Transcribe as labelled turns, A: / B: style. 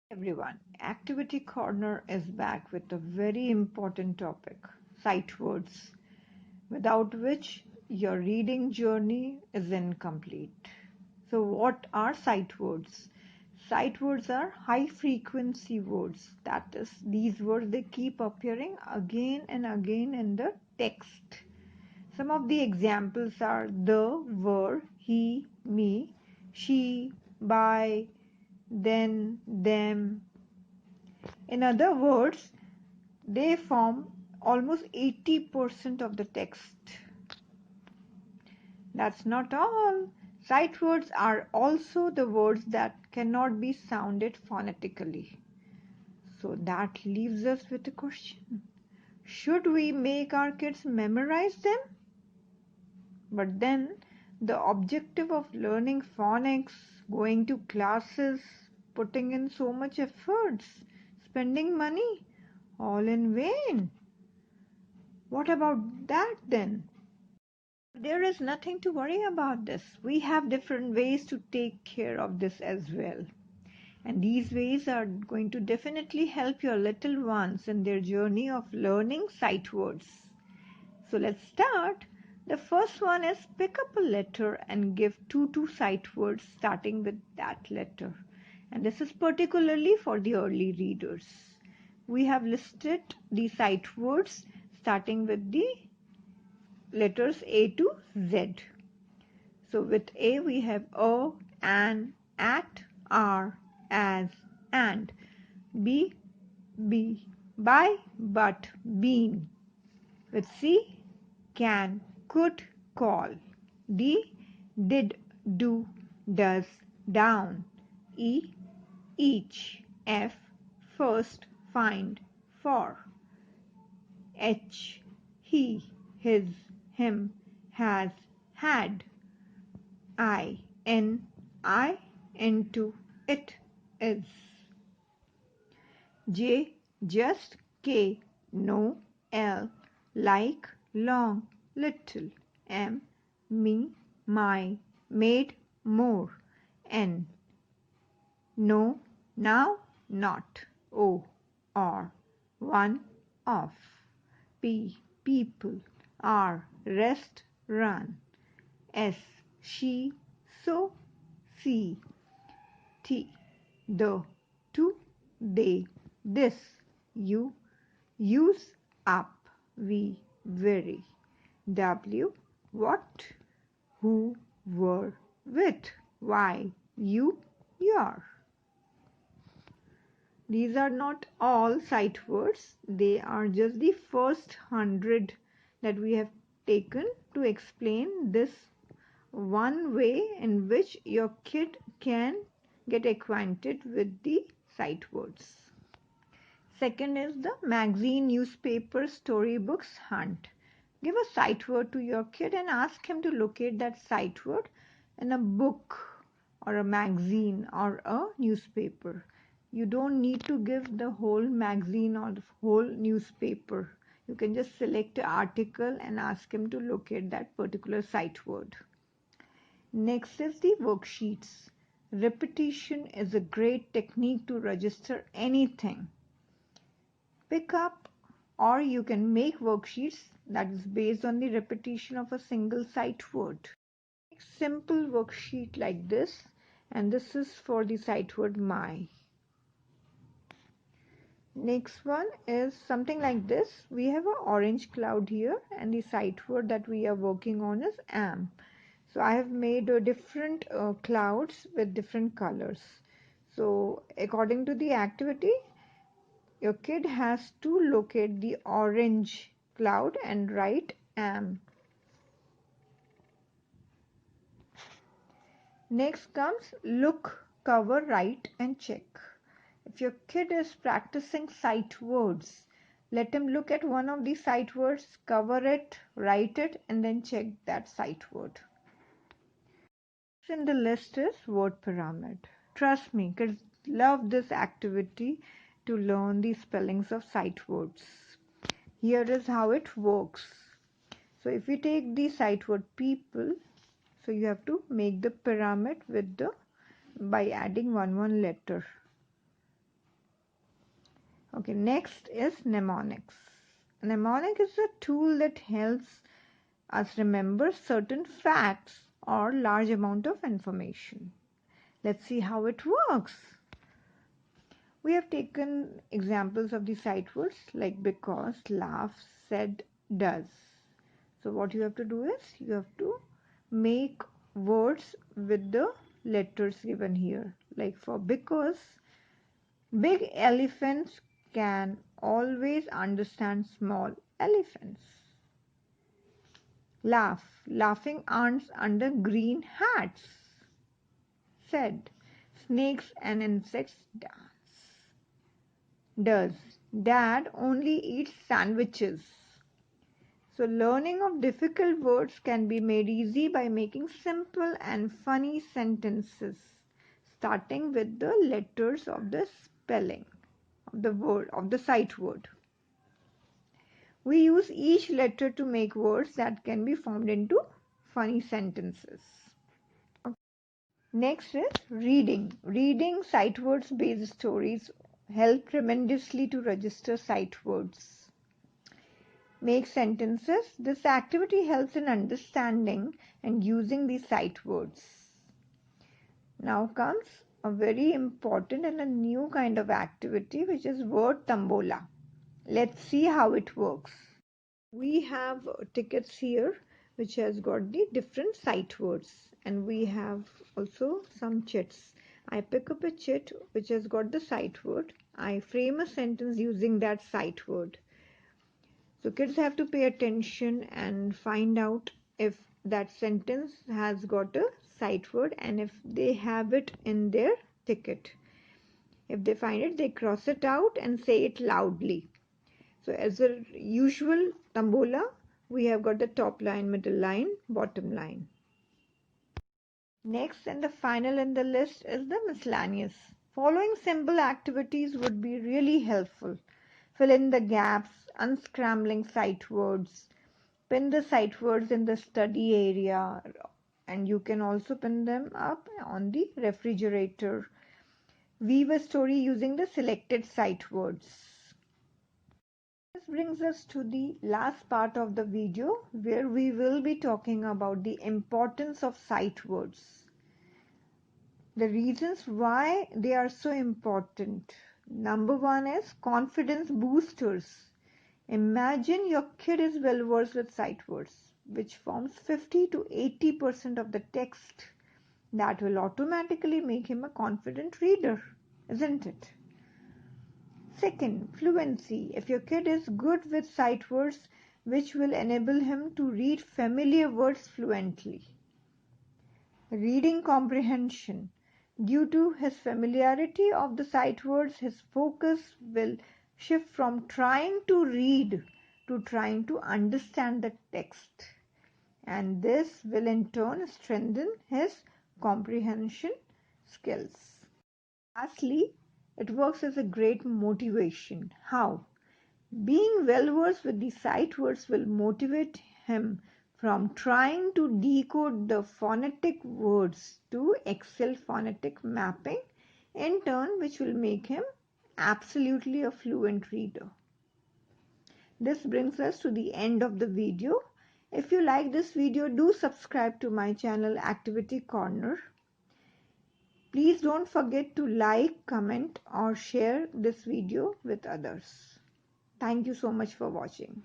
A: Everyone, Activity Corner is back with a very important topic, sight words, without which your reading journey is incomplete. So, what are sight words? Sight words are high frequency words. That is, these words they keep appearing again and again in the text. Some of the examples are the, were, he, me, she, by, then, them. In other words, they form almost 80% of the text. That's not all. Sight words are also the words that cannot be sounded phonetically. So that leaves us with a question. Should we make our kids memorize them? But then the objective of learning phonics, going to classes, putting in so much efforts, spending money, all in vain. What about that then? There is nothing to worry about this. We have different ways to take care of this as well. And these ways are going to definitely help your little ones in their journey of learning sight words. So let's start. The first one is pick up a letter and give two sight words starting with that letter. And this is particularly for the early readers. We have listed the sight words starting with the letters A to Z. So with A we have a, an, at, are, as, and. B, be, by, but, been. With C, can, could, call. D, did, do, does, down. E, each. F, first, find, for. H, he, his, him, has, had. I, into, it, is. J, just. K, no. L, like, long, little. M, me, my, made, more. N, no, now, not. O, or, one, off. P, people. R, rest, run. S, she, so, see. T, the, to, they, this, you, use, up, we, very. W, what, who, were, with. Y, you, your. These are not all sight words. They are just the first 100 that we have taken to explain this one way in which your kid can get acquainted with the sight words. Second is the magazine, newspaper, storybooks hunt. Give a sight word to your kid and ask him to locate that sight word in a book or a magazine or a newspaper. You don't need to give the whole magazine or the whole newspaper. You can just select an article and ask him to locate that particular sight word. Next is the worksheets. Repetition is a great technique to register anything. Pick up or you can make worksheets that is based on the repetition of a single sight word. Make simple worksheet like this, and this is for the sight word my. Next one is something like this. We have an orange cloud here and the sight word that we are working on is am. So I have made different clouds with different colors. So according to the activity, your kid has to locate the orange cloud and write am. Next comes look, cover, write and check. If your kid is practicing sight words, let him look at one of the sight words, cover it, write it and then check that sight word. In the list is word pyramid. Trust me, kids love this activity to learn the spellings of sight words. Here is how it works. So if you take the sight word people, so you have to make the pyramid with the by adding one letter. Okay, next is mnemonics. Mnemonic is a tool that helps us remember certain facts or large amount of information. Let's see how it works. We have taken examples of the sight words like because, laugh, said, does. So what you have to do is you have to make words with the letters given here. Like for because, big elephants can always understand small elephants. Laugh, laughing ants under green hats. Said, snakes and insects dance. Does, dad only eats sandwiches. So learning of difficult words can be made easy by making simple and funny sentences, starting with the letters of the spelling of the word, of the sight word. We use each letter to make words that can be formed into funny sentences. Next is reading. Reading sight words based stories help tremendously to register sight words. Make sentences. This activity helps in understanding and using the sight words. Now comes a very important and a new kind of activity, which is word Tambola. Let's see how it works. We have tickets here which has got the different sight words, and we have also some chits. I pick up a chit which has got the sight word. I frame a sentence using that sight word. So kids have to pay attention and find out if that sentence has got a sight word and if they have it in their ticket. If they find it, they cross it out and say it loudly. So as a usual Tambola, we have got the top line, middle line, bottom line. Next and the final in the list is the miscellaneous. Following simple activities would be really helpful. Fill in the gaps, unscrambling sight words, pin the sight words in the study area, and you can also pin them up on the refrigerator. Weave a story using the selected sight words. This brings us to the last part of the video where we will be talking about the importance of sight words. The reasons why they are so important. Number one is confidence boosters. Imagine your kid is well versed with sight words, which forms 50 to 80% of the text. That will automatically make him a confident reader, isn't it? Second, fluency. If your kid is good with sight words, which will enable him to read familiar words fluently. Reading comprehension. Due to his familiarity of the sight words, his focus will shift from trying to read to trying to understand the text. And this will in turn strengthen his comprehension skills. Lastly, it works as a great motivation. How? Being well versed with the sight words will motivate him from trying to decode the phonetic words to excel phonetic mapping, in turn, which will make him absolutely a fluent reader. This brings us to the end of the video. If you like this video, do subscribe to my channel Activity Corner. Please don't forget to like, comment or share this video with others. Thank you so much for watching.